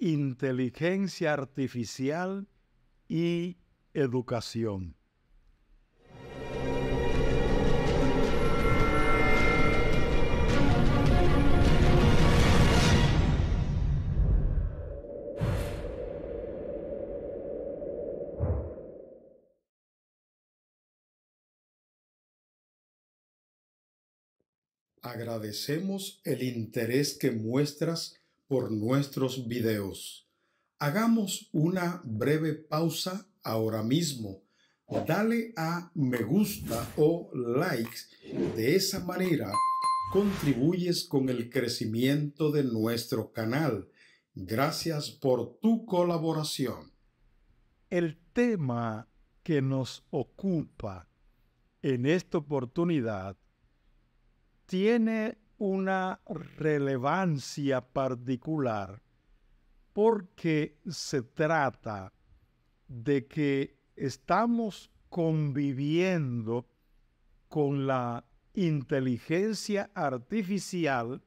inteligencia artificial y educación. Agradecemos el interés que muestras por nuestros videos. Hagamos una breve pausa ahora mismo. Dale a me gusta o like. De esa manera contribuyes con el crecimiento de nuestro canal. Gracias por tu colaboración. El tema que nos ocupa en esta oportunidad tiene una relevancia particular porque se trata de que estamos conviviendo con la inteligencia artificial,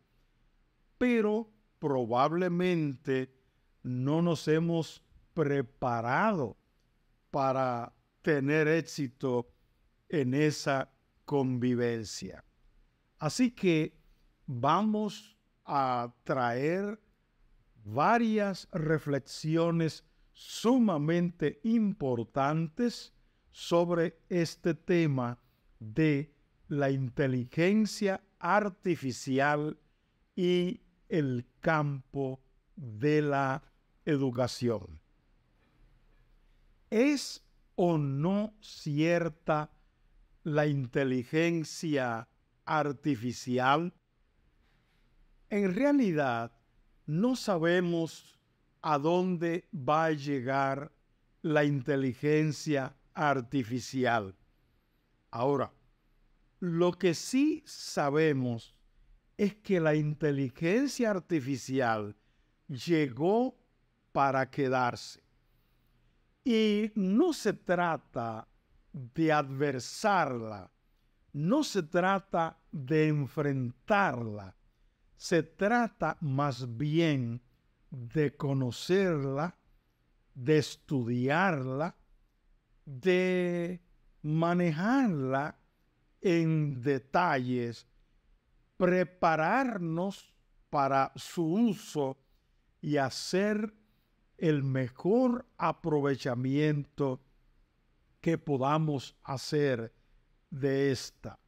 pero probablemente no nos hemos preparado para tener éxito en esa convivencia. Así que vamos a traer varias reflexiones sumamente importantes sobre este tema de la inteligencia artificial y el campo de la educación. ¿Es o no cierta la inteligencia artificial? En realidad, no sabemos a dónde va a llegar la inteligencia artificial. Ahora, lo que sí sabemos es que la inteligencia artificial llegó para quedarse. Y no se trata de adversarla, no se trata de enfrentarla, se trata más bien de conocerla, de estudiarla, de manejarla en detalles, prepararnos para su uso y hacer el mejor aprovechamiento que podamos hacer de esta.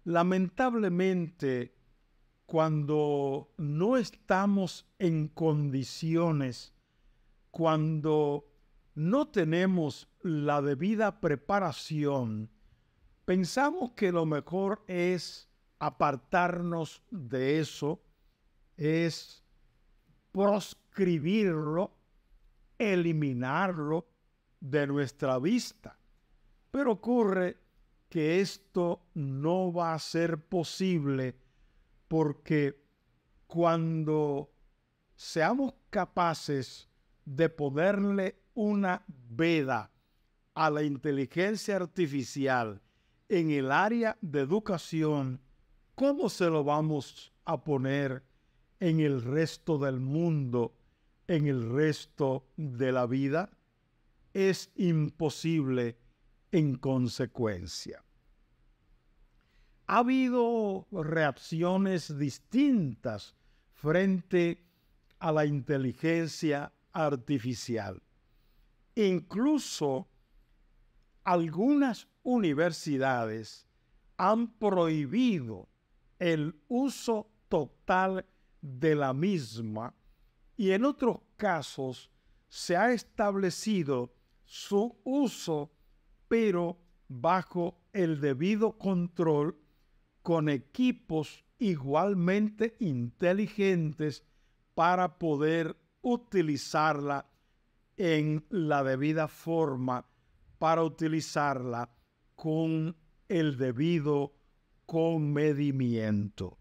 Lamentablemente, cuando no estamos en condiciones, cuando no tenemos la debida preparación, pensamos que lo mejor es apartarnos de eso, es proscribirlo, eliminarlo de nuestra vista. Pero ocurre que esto no va a ser posible porque cuando seamos capaces de ponerle una veda a la inteligencia artificial en el área de educación, ¿cómo se lo vamos a poner en el resto del mundo, en el resto de la vida? Es imposible en consecuencia. Ha habido reacciones distintas frente a la inteligencia artificial. Incluso algunas universidades han prohibido el uso total de la misma y en otros casos se ha establecido su uso, pero bajo el debido control con equipos igualmente inteligentes para poder utilizarla en la debida forma, para utilizarla con el debido comedimiento.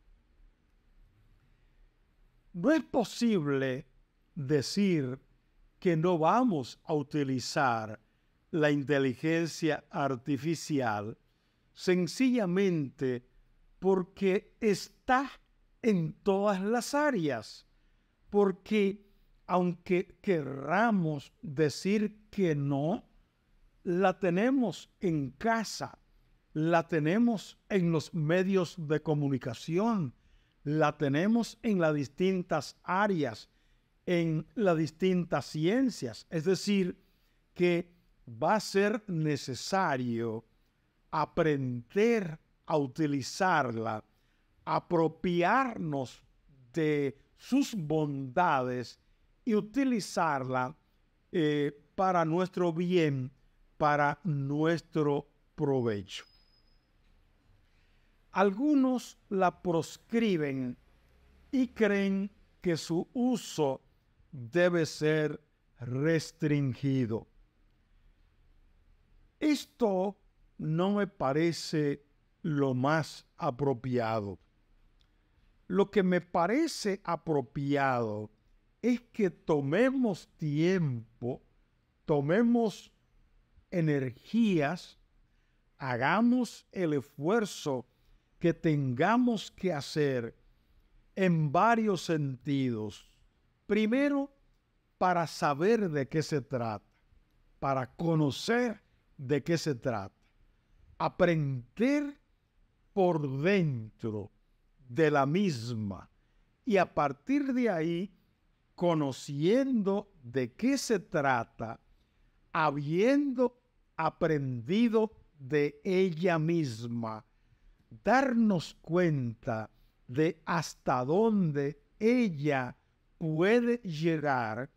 No es posible decir que no vamos a utilizar la inteligencia artificial sencillamente porque está en todas las áreas, porque aunque querramos decir que no, la tenemos en casa, la tenemos en los medios de comunicación, la tenemos en las distintas áreas, en las distintas ciencias. Es decir, que va a ser necesario aprender a utilizarla, apropiarnos de sus bondades y utilizarla para nuestro bien, para nuestro provecho. Algunos la proscriben y creen que su uso debe ser restringido. Esto no me parece lo más apropiado. Lo que me parece apropiado es que tomemos tiempo, tomemos energías, hagamos el esfuerzo que tengamos que hacer en varios sentidos. Primero, para saber de qué se trata, para conocer de qué se trata, aprender por dentro de la misma y a partir de ahí, conociendo de qué se trata, habiendo aprendido de ella misma, darnos cuenta de hasta dónde ella puede llegar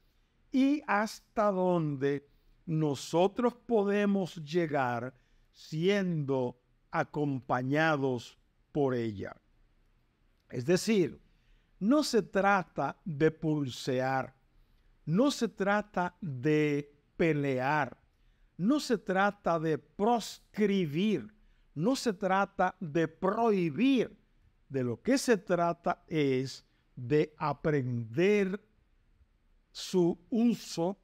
y hasta dónde nosotros podemos llegar siendo acompañados por ella. Es decir, no se trata de pulsear, no se trata de pelear, no se trata de proscribir, no se trata de prohibir. De lo que se trata es de aprender su uso,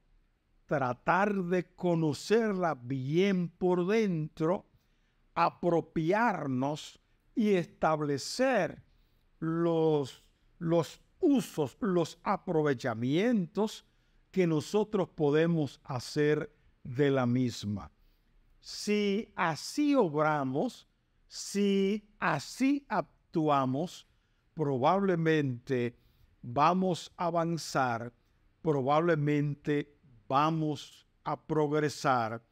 tratar de conocerla bien por dentro, apropiarnos y establecer los usos, los aprovechamientos que nosotros podemos hacer de la misma. Si así obramos, si así actuamos, probablemente vamos a avanzar, probablemente vamos a progresar,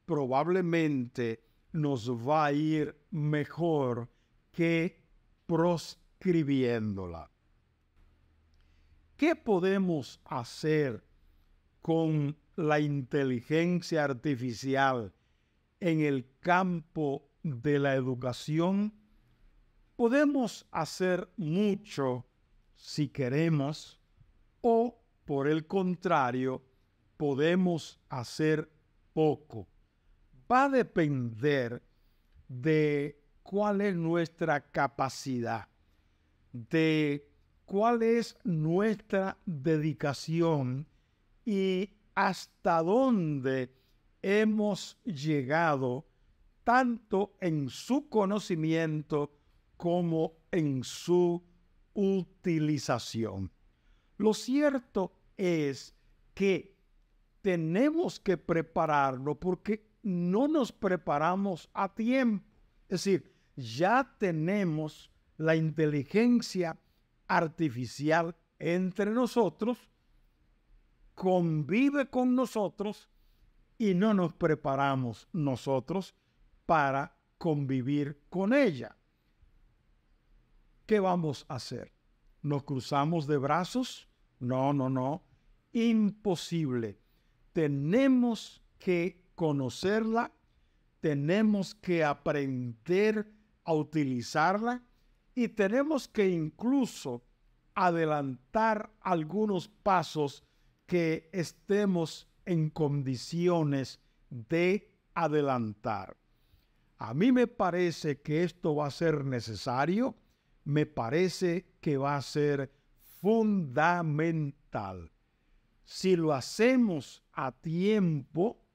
probablemente nos va a ir mejor que proscribiéndola. ¿Qué podemos hacer con la inteligencia artificial en el campo de la educación? Podemos hacer mucho si queremos, o por el contrario, podemos hacer poco. Va a depender de cuál es nuestra capacidad, de cuál es nuestra dedicación y hasta dónde hemos llegado tanto en su conocimiento como en su utilización. Lo cierto es que tenemos que prepararlo porque no nos preparamos a tiempo. Es decir, ya tenemos la inteligencia artificial entre nosotros, convive con nosotros y no nos preparamos nosotros para convivir con ella. ¿Qué vamos a hacer? ¿Nos cruzamos de brazos? No. Imposible. Tenemos que conocerla, tenemos que aprender a utilizarla y tenemos que incluso adelantar algunos pasos que estemos en condiciones de adelantar. A mí me parece que esto va a ser necesario, me parece que va a ser fundamental. Si lo hacemos a tiempo,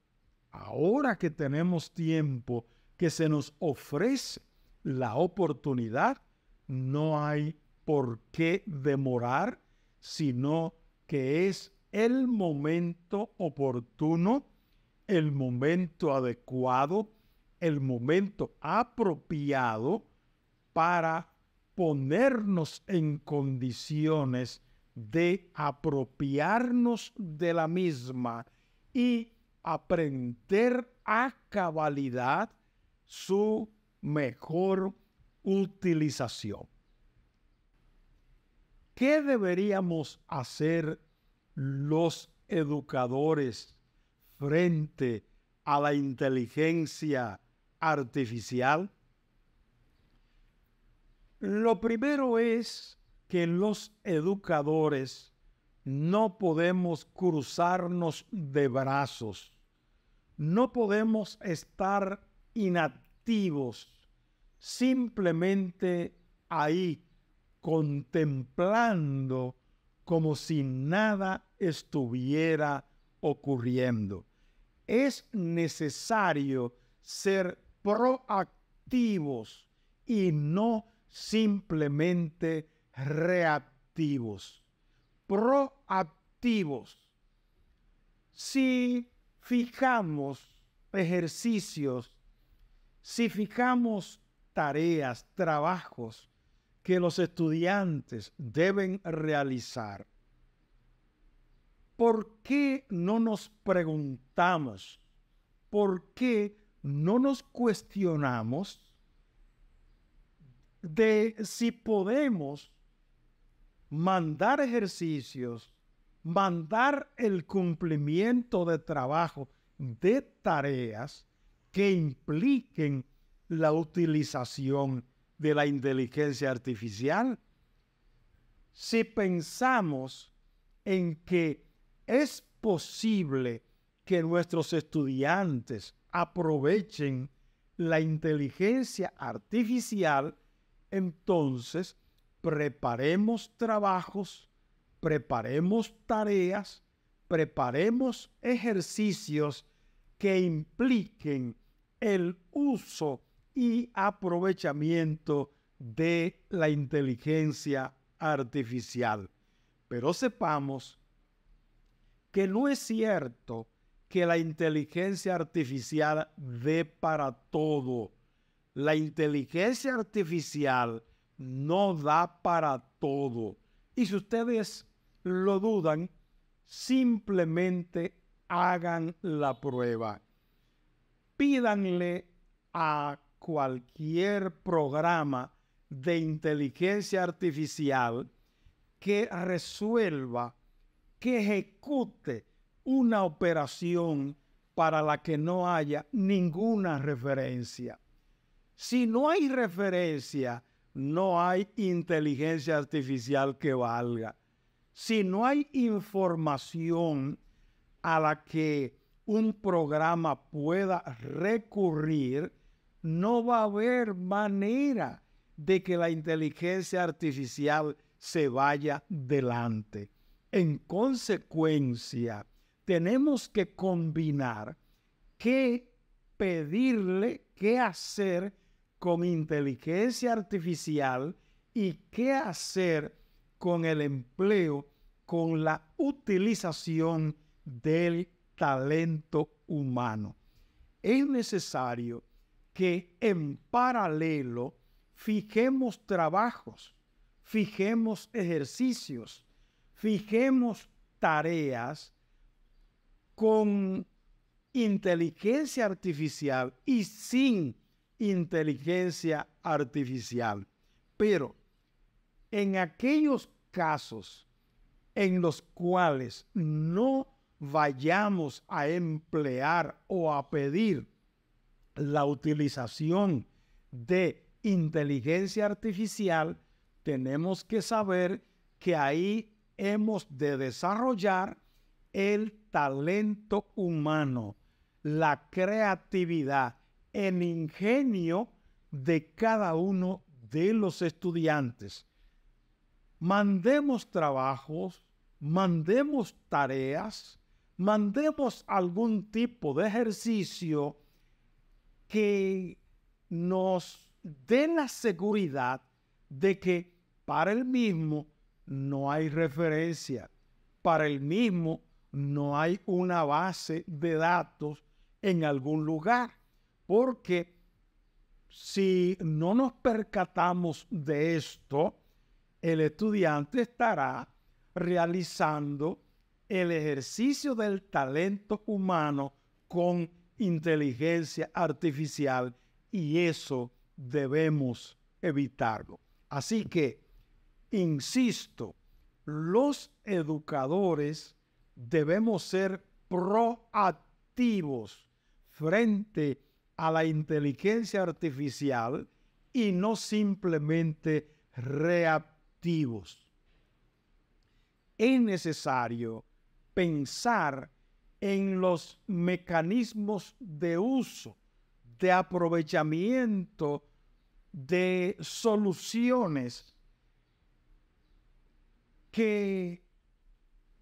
ahora que tenemos tiempo, que se nos ofrece la oportunidad, no hay por qué demorar, sino que es el momento oportuno, el momento adecuado, el momento apropiado para ponernos en condiciones de apropiarnos de la misma y aprender a cabalidad su mejor utilización. ¿Qué deberíamos hacer los educadores frente a la inteligencia artificial? Lo primero es que los educadores no podemos cruzarnos de brazos, no podemos estar inactivos, simplemente ahí contemplando como si nada estuviera ocurriendo. Es necesario ser proactivos y no simplemente reactivos. Proactivos. Si fijamos ejercicios, si fijamos tareas, trabajos que los estudiantes deben realizar, ¿por qué no nos preguntamos? ¿Por qué no nos cuestionamos de si podemos mandar ejercicios, mandar el cumplimiento de trabajo, de tareas que impliquen la utilización de la inteligencia artificial? Si pensamos en que es posible que nuestros estudiantes aprovechen la inteligencia artificial, entonces preparemos trabajos, preparemos tareas, preparemos ejercicios que impliquen el uso y aprovechamiento de la inteligencia artificial. Pero sepamos que no es cierto que la inteligencia artificial dé para todo. La inteligencia artificial no da para todo. Y si ustedes lo dudan, simplemente hagan la prueba. Pídanle a cualquier programa de inteligencia artificial que resuelva, que ejecute una operación para la que no haya ninguna referencia. Si no hay referencia, no hay inteligencia artificial que valga. Si no hay información a la que un programa pueda recurrir, no va a haber manera de que la inteligencia artificial se vaya delante. En consecuencia, tenemos que combinar qué pedirle, qué hacer con inteligencia artificial y qué hacer con el empleo, con la utilización del talento humano. Es necesario que en paralelo fijemos trabajos, fijemos ejercicios, fijemos tareas con inteligencia artificial y sin inteligencia artificial. Pero en aquellos casos en los cuales no vayamos a emplear o a pedir la utilización de inteligencia artificial, tenemos que saber que ahí hemos de desarrollar el talento humano, la creatividad, el ingenio de cada uno de los estudiantes. Mandemos trabajos, mandemos tareas, mandemos algún tipo de ejercicio que nos dé la seguridad de que para el mismo no hay referencia. para el mismo no hay una base de datos en algún lugar, porque si no nos percatamos de esto, el estudiante estará realizando el ejercicio del talento humano con inteligencia artificial, y eso debemos evitarlo. Así que, insisto, los educadores debemos ser proactivos frente a la inteligencia artificial y no simplemente reactivos. Es necesario pensar en los mecanismos de uso, de aprovechamiento de soluciones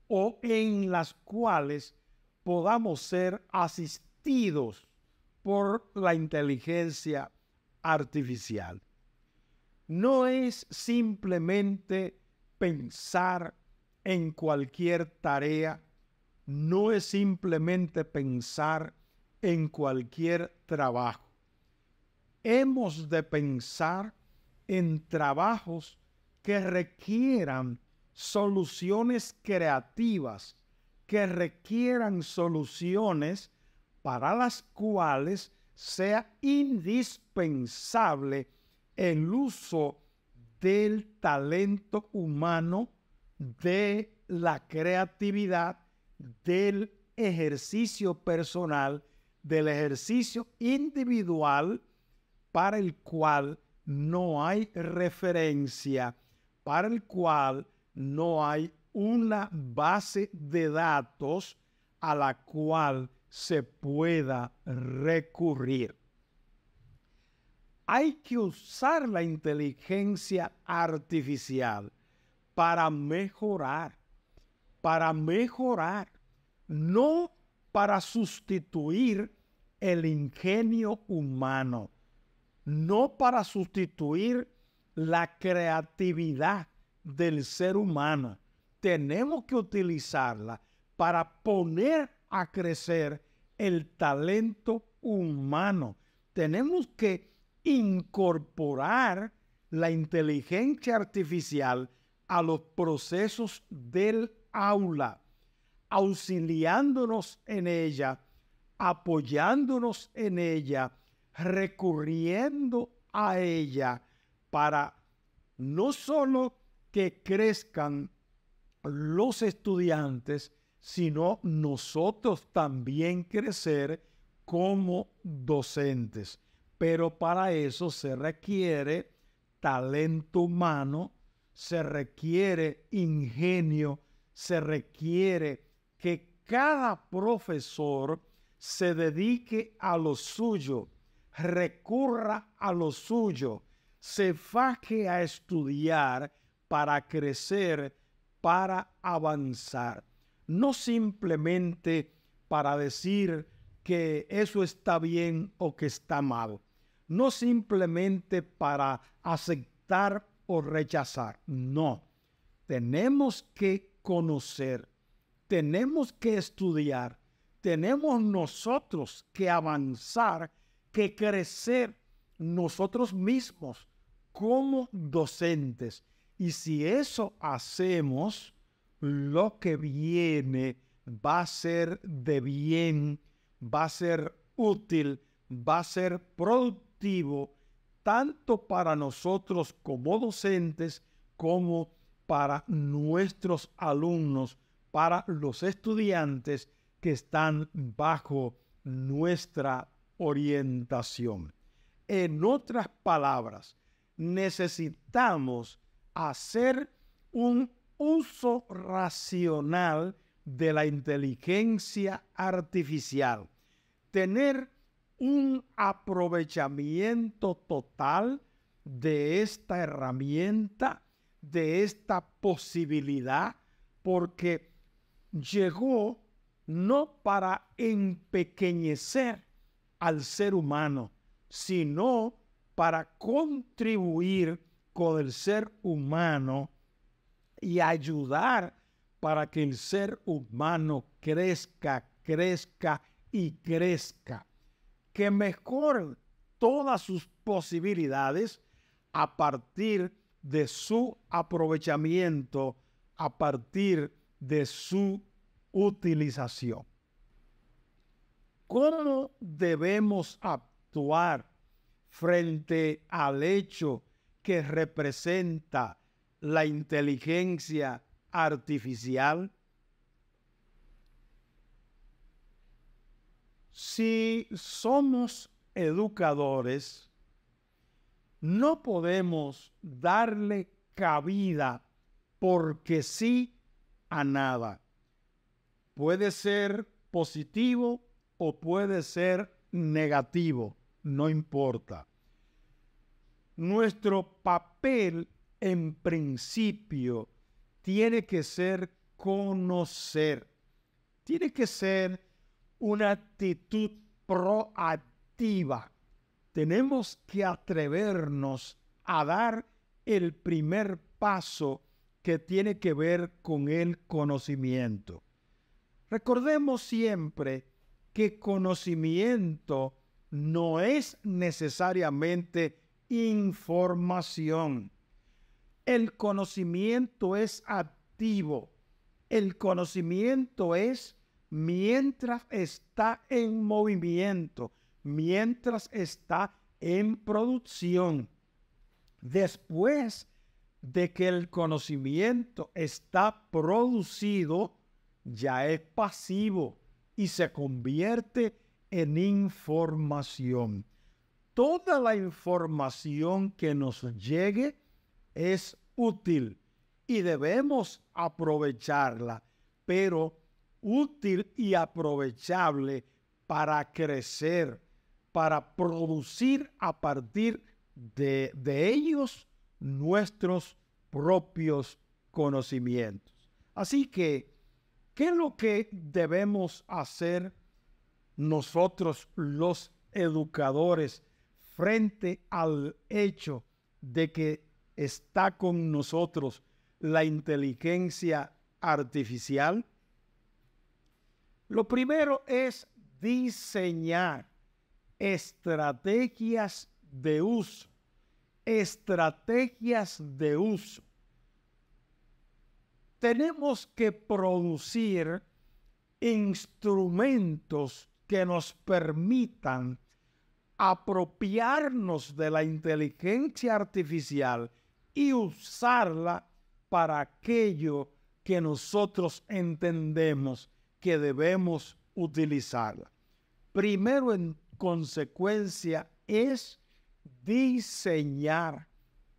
o en las cuales podamos ser asistidos por la inteligencia artificial. No es simplemente pensar en cualquier tarea, no es simplemente pensar en cualquier trabajo. Hemos de pensar en trabajos que requieran soluciones creativas, que requieran soluciones para las cuales sea indispensable el uso del talento humano, de la creatividad, del ejercicio personal, del ejercicio individual, para el cual no hay referencia, para el cual no hay una base de datos a la cual se pueda recurrir. Hay que usar la inteligencia artificial para mejorar, no para sustituir el ingenio humano, no para sustituir la creatividad del ser humano. Tenemos que utilizarla para poner a crecer el talento humano. Tenemos que incorporar la inteligencia artificial a los procesos del aula, auxiliándonos en ella, apoyándonos en ella, recurriendo a ella para no solo que crezcan los estudiantes, sino nosotros también crecer como docentes. Pero para eso se requiere talento humano, se requiere ingenio, se requiere que cada profesor se dedique a lo suyo, recurra a lo suyo, se faje a estudiar para crecer, para avanzar. No simplemente para decir que eso está bien o que está mal. No simplemente para aceptar o rechazar. No. Tenemos que conocer, tenemos que estudiar, tenemos nosotros que avanzar, que crecer nosotros mismos como docentes. Y si eso hacemos, lo que viene va a ser de bien, va a ser útil, va a ser productivo, tanto para nosotros como docentes, como para nuestros alumnos, para los estudiantes que están bajo nuestra orientación. En otras palabras, necesitamos hacer un uso racional de la inteligencia artificial, tener un aprovechamiento total de esta herramienta, de esta posibilidad, porque llegó no para empequeñecer al ser humano, sino para contribuir con el ser humano y ayudar para que el ser humano crezca, crezca y crezca, que mejore todas sus posibilidades a partir de su aprovechamiento, a partir de su utilización. ¿Cómo debemos actuar frente al hecho que representa la inteligencia artificial? Si somos educadores, no podemos darle cabida porque sí a nada. Puede ser positivo o puede ser negativo, no importa. Nuestro papel en principio tiene que ser conocer, tiene que ser una actitud proactiva. Tenemos que atrevernos a dar el primer paso que tiene que ver con el conocimiento. Recordemos siempre que conocimiento no es necesariamente información. El conocimiento es activo. El conocimiento es mientras está en movimiento, mientras está en producción. Después de que el conocimiento está producido, ya es pasivo y se convierte en información. Toda la información que nos llegue es útil y debemos aprovecharla, pero útil y aprovechable para crecer, para producir a partir de ellos nuestros propios conocimientos. Así que, ¿qué es lo que debemos hacer nosotros los educadores frente al hecho de que está con nosotros la inteligencia artificial? Lo primero es diseñar estrategias de uso. Estrategias de uso. Tenemos que producir instrumentos que nos permitan apropiarnos de la inteligencia artificial y usarla para aquello que nosotros entendemos que debemos utilizarla. Primero, en consecuencia, es diseñar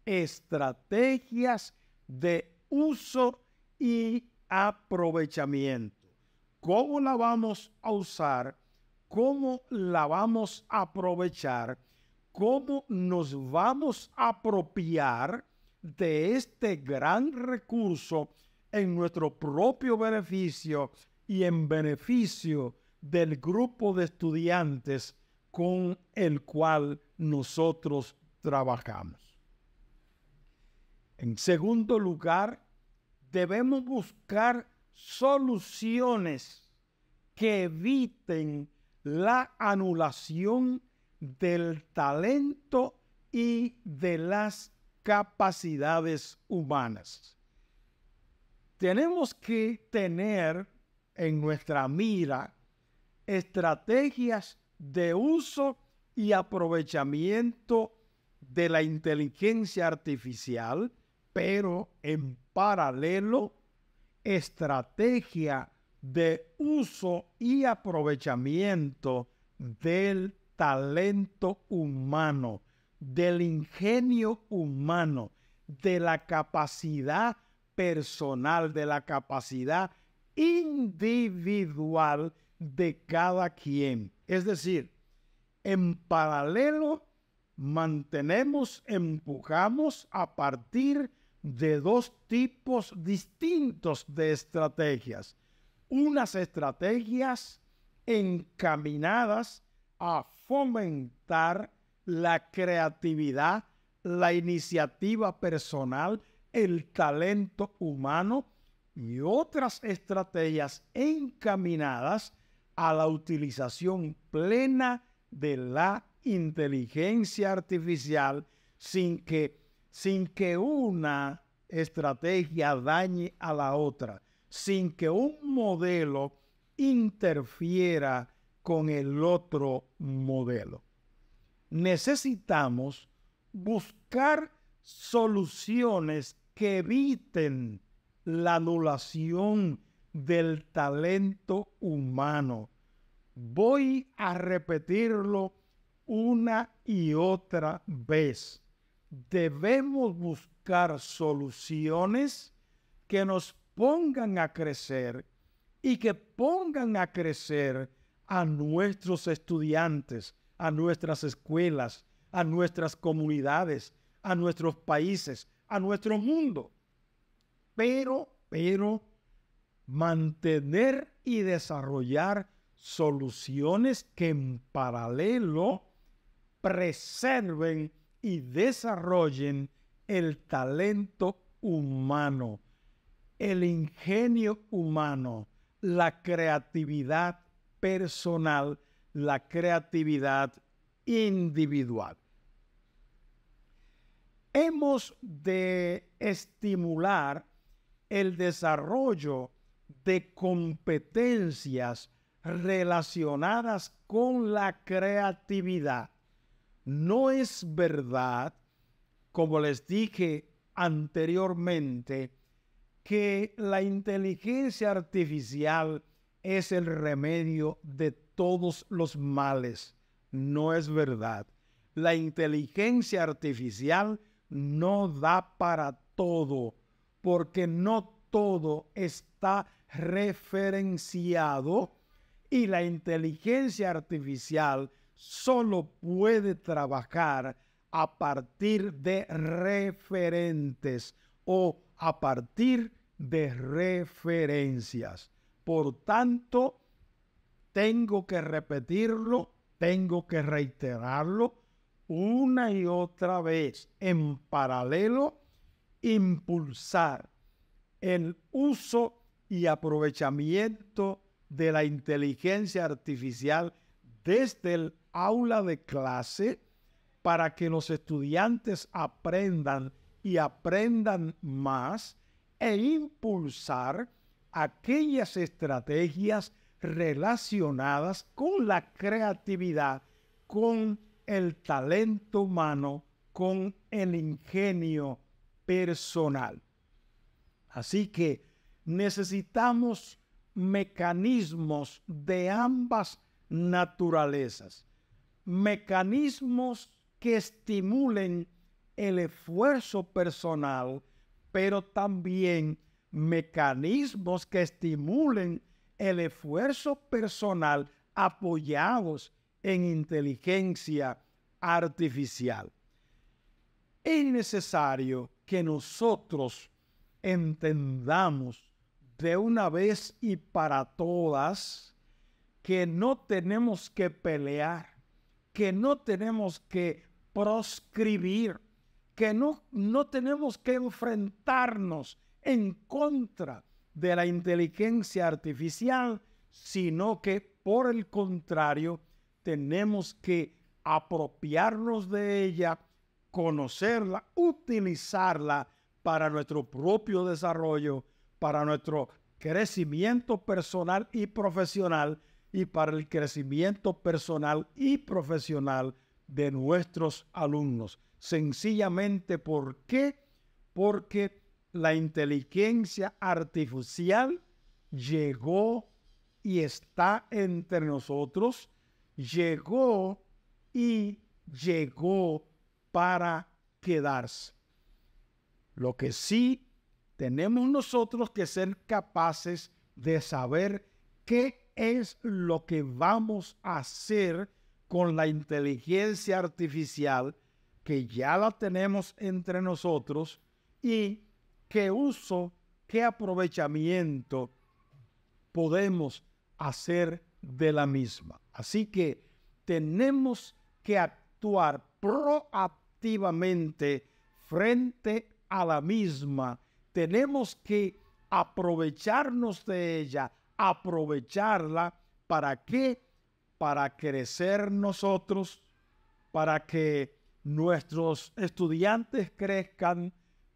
estrategias de uso y aprovechamiento. ¿Cómo la vamos a usar? ¿Cómo la vamos a aprovechar? ¿Cómo nos vamos a apropiar de este gran recurso en nuestro propio beneficio y en beneficio del grupo de estudiantes con el cual nosotros trabajamos? En segundo lugar, debemos buscar soluciones que eviten la anulación del talento y de las capacidades humanas. Tenemos que tener en nuestra mira estrategias de uso y aprovechamiento de la inteligencia artificial, pero en paralelo, estrategia de uso y aprovechamiento del talento humano, del ingenio humano, de la capacidad personal, de la capacidad individual de cada quien. Es decir, en paralelo empujamos a partir de dos tipos distintos de estrategias. Unas estrategias encaminadas a fomentar la creatividad, la iniciativa personal, el talento humano, y otras estrategias encaminadas a la utilización plena de la inteligencia artificial sin que una estrategia dañe a la otra, sin que un modelo interfiera con el otro modelo. Necesitamos buscar soluciones que eviten la anulación del talento humano. Voy a repetirlo una y otra vez. Debemos buscar soluciones que nos pongan a crecer y que pongan a crecer a nuestros estudiantes, a nuestras escuelas, a nuestras comunidades, a nuestros países, a nuestro mundo. Pero mantener y desarrollar soluciones que en paralelo preserven y desarrollen el talento humano, el ingenio humano, la creatividad personal, la creatividad individual. Hemos de estimular el desarrollo de competencias relacionadas con la creatividad. No es verdad, como les dije anteriormente, que la inteligencia artificial es el remedio de todos los males. No es verdad. La inteligencia artificial no da para todo, porque no todo está referenciado y la inteligencia artificial solo puede trabajar a partir de referentes o a partir de referencias. Por tanto, tengo que repetirlo, tengo que reiterarlo una y otra vez. En paralelo, impulsar el uso y aprovechamiento de la inteligencia artificial desde el aula de clase para que los estudiantes aprendan y aprendan más, e impulsar aquellas estrategias relacionadas con la creatividad, con el talento humano, con el ingenio personal. Así que necesitamos mecanismos de ambas naturalezas, mecanismos que estimulen el esfuerzo personal, pero también mecanismos que estimulen el esfuerzo personal apoyados en inteligencia artificial. Es necesario que nosotros entendamos de una vez y para todas que no tenemos que pelear, que no tenemos que proscribir, que no tenemos que enfrentarnos en contra de la inteligencia artificial, sino que por el contrario tenemos que apropiarnos de ella, conocerla, utilizarla para nuestro propio desarrollo, para nuestro crecimiento personal y profesional, y para el crecimiento personal y profesional de nuestros alumnos. Sencillamente, ¿por qué? Porque la inteligencia artificial llegó y está entre nosotros, llegó para quedarse. Lo que sí tenemos nosotros que ser capaces de saber qué es lo que vamos a hacer con la inteligencia artificial, que ya la tenemos entre nosotros, y qué uso, qué aprovechamiento podemos hacer de la misma. Así que tenemos que actuar proactivamente frente a la misma. Tenemos que aprovecharnos de ella, aprovecharla. ¿Para qué? Para crecer nosotros, para que nuestros estudiantes crezcan,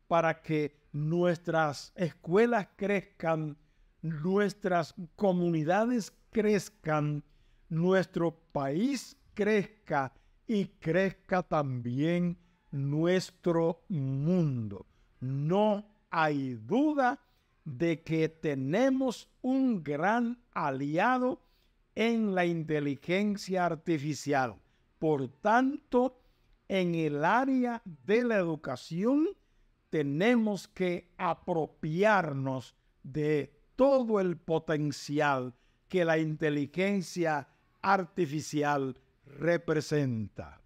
para que nuestras escuelas crezcan, nuestras comunidades crezcan, nuestro país crezca y crezca también nuestro mundo. No hay duda de que tenemos un gran aliado en la inteligencia artificial. Por tanto, en el área de la educación tenemos que apropiarnos de todo el potencial que la inteligencia artificial representa.